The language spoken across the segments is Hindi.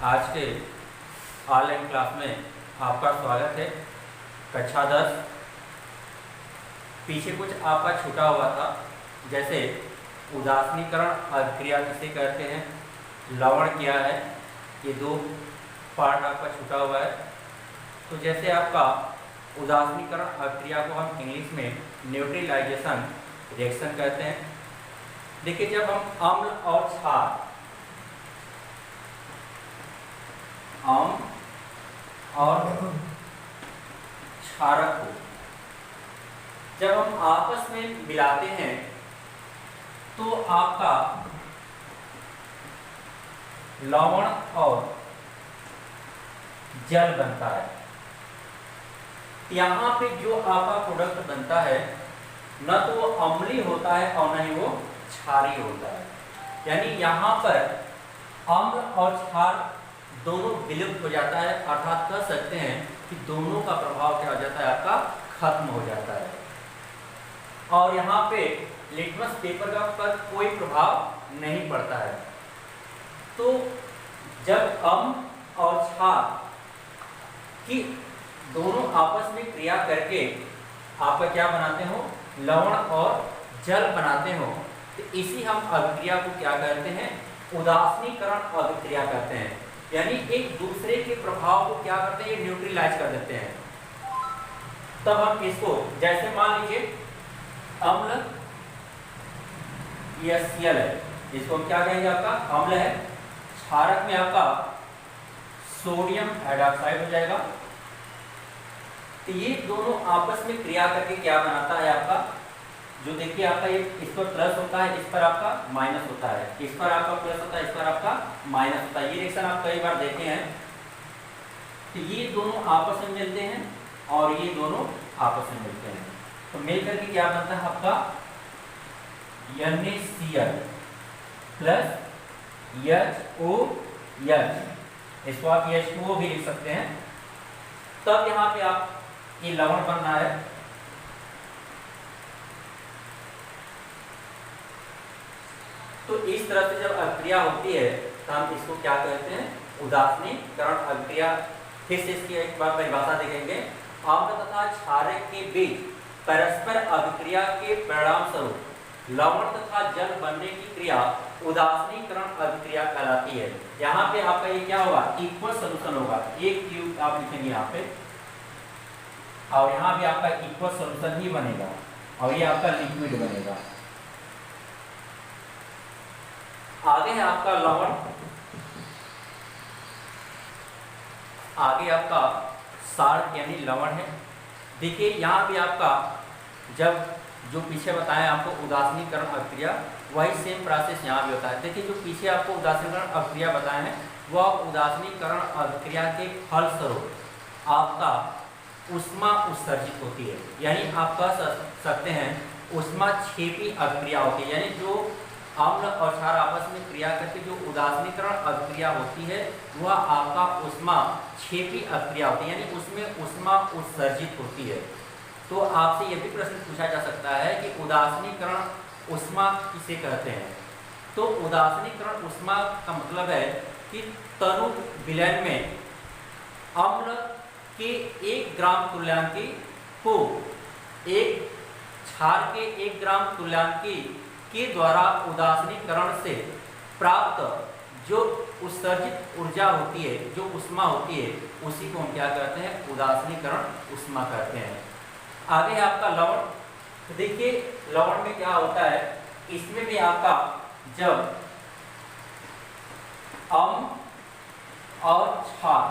आज के ऑनलाइन क्लास में आपका स्वागत है। कक्षा 10 पीछे कुछ आपका छूटा हुआ था, जैसे उदासीनीकरण अभिक्रिया किसे कहते हैं, लवण क्या है, ये दो पार्ट आपका छूटा हुआ है। तो जैसे आपका उदासीनीकरण अभिक्रिया को हम इंग्लिश में न्यूट्रलाइजेशन रिएक्शन कहते हैं। देखिए, जब हम अम्ल और क्षार और क्षारक को जब हम आपस में मिलाते हैं तो आपका लवण और जल बनता है। यहाँ पे जो आपका प्रोडक्ट बनता है न तो वो अम्लीय होता है और न ही वो क्षारीय होता है। यानी यहाँ पर अम्ल और क्षार दोनों विलुप्त हो जाता है, अर्थात कह सकते हैं कि दोनों का प्रभाव क्या हो जाता है, आपका खत्म हो जाता है। और यहाँ पे लिटमस पेपर का पर कोई प्रभाव नहीं पड़ता है। तो जब अम्ल और क्षार की दोनों आपस में क्रिया करके आपका क्या बनाते हो, लवण और जल बनाते हो, तो इसी हम अभिक्रिया को क्या कहते हैं, उदासीनीकरण अभिक्रिया कहते हैं। यानी एक दूसरे के प्रभाव को क्या करते हैं, न्यूट्रलाइज कर देते हैं। तब हम इसको, जैसे मान लीजिए अम्ल HCl है, इसको हम क्या कहेंगे, आपका अम्ल है। क्षारक में आपका सोडियम हाइड्रॉक्साइड हो जाएगा। तो ये दोनों आपस में क्रिया करके क्या बनाता है आपका, जो देखिए आपका ये इस पर प्लस होता है, इस पर आपका माइनस होता है, इस पर आपका प्लस होता है, इस पर आपका माइनस होता है। ये रिएक्शन आप कई बार देखे हैं। तो ये दोनों आपस में मिलते हैं और ये दोनों आपस में मिलते हैं, तो मिलकर के क्या बनता है आपका NaCl प्लस HOH, इसको आप H2O भी लिख सकते हैं। तब यहाँ पे आप ये लवण बन रहा है। तो इस तरह से जब अभिक्रिया होती है तो हम इसको क्या कहते हैं, उदासीनीकरण अभिक्रिया। फिर से इसकी एक बार परिभाषा देखेंगे। अम्ल तथा क्षारक के बीच परस्पर अभिक्रिया के परिणाम स्वरूप लवण तथा जल बनने की क्रिया उदासीनीकरण अभिक्रिया कहलाती है। यहाँ पे आपका ये क्या होगा, इक्वल सोल्यूशन होगा। एक क्यूब आप लिखेंगे यहाँ पे, और यहाँ भी आपका इक्वल सोल्यूशन ही बनेगा और ये आपका लिक्विड बनेगा। आगे है आपका लवण, आगे आपका सार यानी लवण है। देखिए यहाँ भी आपका जब जो पीछे बताया आपको उदासीनीकरण अभिक्रिया, वही सेम प्रोसेस यहाँ भी होता है। देखिए जो पीछे आपको उदासीनीकरण अभिक्रिया बताए हैं, वह उदासीनीकरण अभिक्रिया के फलस्वरूप आपका ऊष्मा उत्सर्जित होती है। यानी आप कह सकते हैं ऊष्मा क्षेपी अभिक्रिया होती है। यानी जो अम्ल और क्षार आपस में क्रिया करके जो उदासीनीकरण अभिक्रिया होती है, वह आपका ऊष्मा क्षेपी अभिक्रिया होती है, यानी उसमें ऊष्मा उत्सर्जित होती है। तो आपसे यह भी प्रश्न पूछा जा सकता है कि उदासीनीकरण ऊष्मा किसे कहते हैं। तो उदासीनीकरण ऊष्मा का मतलब है कि तनु विलयन में अम्ल के 1 ग्राम तुल्यांकी को एक क्षार के 1 ग्राम तुल्यांकी के द्वारा उदासीनीकरण से प्राप्त जो उत्सर्जित ऊर्जा होती है, जो ऊष्मा होती है, उसी को हम क्या कहते हैं, उदासीनीकरण ऊष्मा कहते हैं। आगे आपका लवण। तो देखिए लवण में क्या होता है, इसमें भी आपका जब अम्ल और क्षार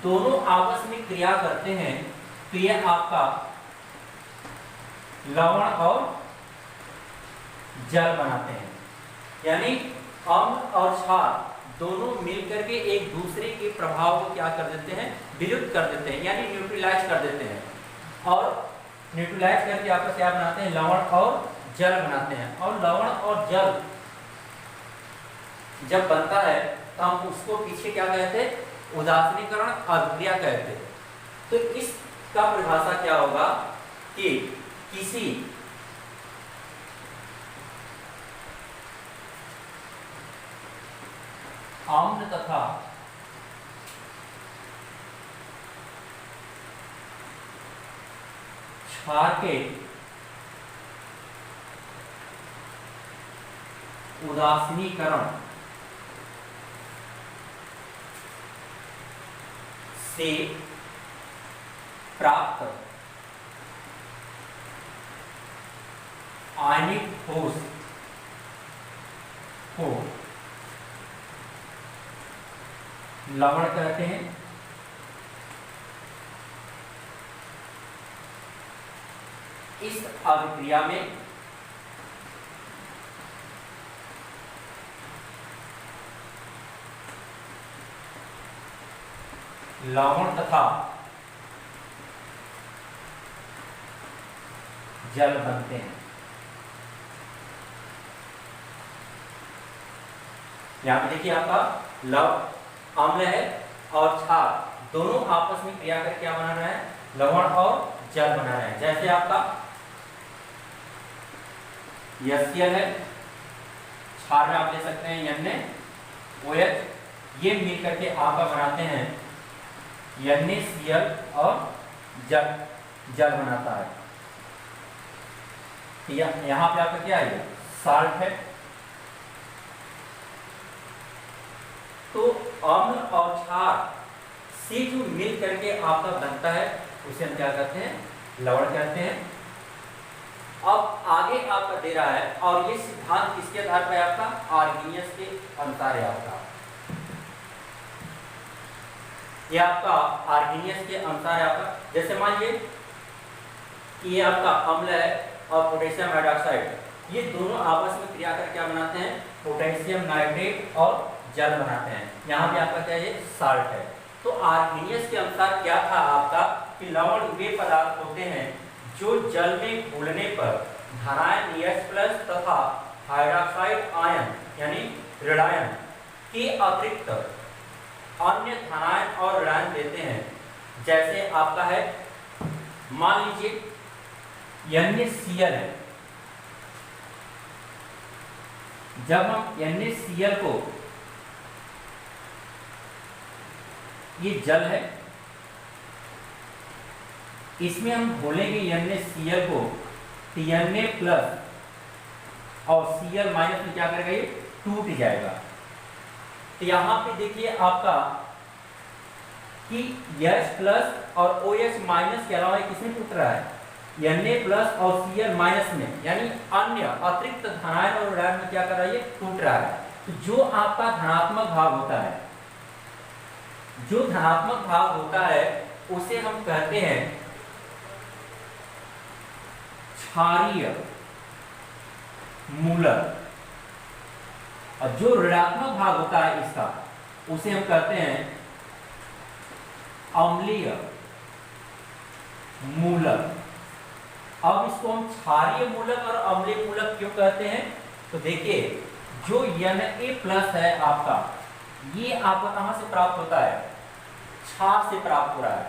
दोनों आपस में क्रिया करते हैं तो यह आपका लवण और जल बनाते हैं। यानी अम्ल और क्षार दोनों मिलकर के एक दूसरे के प्रभाव को क्या कर देते हैं, विलुप्त कर देते हैं, यानी न्यूट्रलाइज कर देते हैं। और न्यूट्रलाइज करके आपका क्या बनाते हैं, लवण और जल बनाते हैं। और लवण और जल जब बनता है तो हम उसको पीछे क्या कहते हैं, उदासीनीकरण अभिक्रिया कहते हैं। तो इसका परिभाषा क्या होगा कि किसी अम्ल तथा क्षार के उदासीनीकरण से प्राप्त आयनिक ठोस को लवण कहते हैं। इस अभिक्रिया में लवण तथा जल बनते हैं। यहां पे देखिए आपका लव अम्ल है और क्षार दोनों आपस में क्रिया करके क्या बना रहा है, लवण और जल बना रहे हैं। जैसे आपका HCl है, क्षार में आप ले सकते हैं NaOH, ये मिल करके आपका बनाते हैं NaCl और जल बनाता है। यहाँ पे आपका क्या है, साल्ट है। तो अम्ल और क्षार से जो मिल करके आपका बनता है उसे हम क्या कहते हैं, लवण कहते हैं। अब आगे आपका दे रहा है और ये सिद्धांत किसके आधार पर है आपका, आर्गेनियस के अनुसार है आपका। ये आपका आर्गेनियस के अनुसार है आपका। जैसे मान लीजिए कि ये आपका अम्ल है और पोटेशियम हाइड्रोक्साइड, ये दोनों आपस में क्रिया कर क्या बनाते हैं, पोटेशियम नाइट्रेट और जल बनाते हैं। यहाँ पे आपका क्या है, साल्ट है। तो आर्गेनियस के अनुसार क्या था आपका कि लवण वे पदार्थ होते हैं जो जल में घुलने पर धनायन H+ तथा हाइड्रोक्साइड आयन यानी ऋणायन के अतिरिक्त अन्य धनायन और ऋणायन देते हैं। जैसे आपका है, मान लीजिए NaCl है, जब हम NaCl को, ये जल है, इसमें हम घोलेंगे NaCl को, Na+ और Cl- में क्या करेगा, ये टूट जाएगा। तो यहाँ पे देखिए आपका कि H+ और OH- के अलावा किसमें टूट रहा है, Na+ और Cl- में, यानी अन्य अतिरिक्त धनायन और ऋणायन में क्या कर रहा है, ये टूट रहा है। तो जो आपका धनात्मक भाग होता है, जो धनात्मक भाग होता है उसे हम कहते हैं क्षारीय मूलक, और जो ऋणात्मक भाग होता है इसका उसे हम कहते हैं अम्लीय मूलक। अब इसको हम क्षारीय मूलक और अम्लीय मूलक क्यों कहते हैं, तो देखिए जो Na+ है आपका, ये आपका कहां से प्राप्त होता है, क्षार से प्राप्त हो रहा है।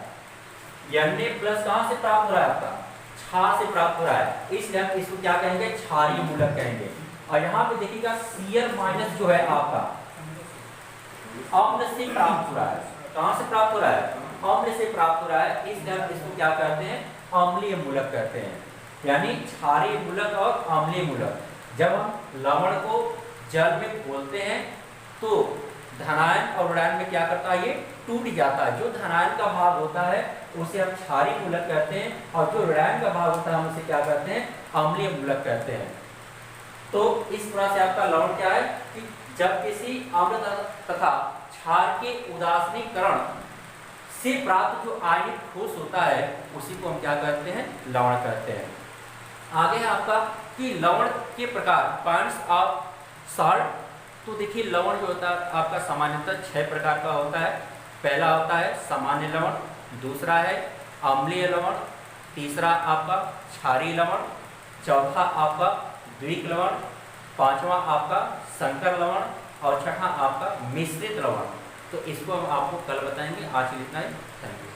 Na+ कहां से प्राप्त हो रहा है आपका, क्षार से प्राप्त हो रहा है, इसलिए हम इसको क्या कहेंगे, क्षारीय मूलक कहेंगे। और यहाँ पे देखिएगा Cl- जो है आपका अम्ल से प्राप्त हो रहा है। कहां से प्राप्त हो रहा है, अम्ल से प्राप्त हो रहा है, इसलिए हम इसको क्या कहते हैं, अम्लीय मूलक कहते हैं। यानी क्षारीय मूलक और अम्लीय मूलक। जब हम लवण को जल में घोलते हैं तो धनायन और ऋणायन में क्या करता है, ये टूट जाता है। जो धनायन का भाग होता है उसे हम क्षारीय मूलक कहते हैं, और जो ऋणायन का भाग होता है हम उसे क्या कहते हैं, अम्लीय मूलक कहते हैं। तो इस तरह से आपका लवण क्या है कि जब किसी अम्ल तथा क्षार के उदासीनीकरण से प्राप्त जो आयनिक ठोस होता है उसी को हम क्या कहते हैं, लवण कहते हैं। आगे है आपका कि लवण के प्रकार, काइंड्स ऑफ सॉल्ट। तो देखिए लवण जो होता है आपका सामान्यतः 6 प्रकार का होता है। पहला होता है सामान्य लवण, दूसरा है अम्लीय लवण, तीसरा आपका क्षारीय लवण, चौथा आपका द्विक लवण, पांचवा आपका संकर लवण और छठा आपका मिश्रित लवण। तो इसको हम आपको कल बताएंगे। आज के लिए इतना ही, थैंक यू।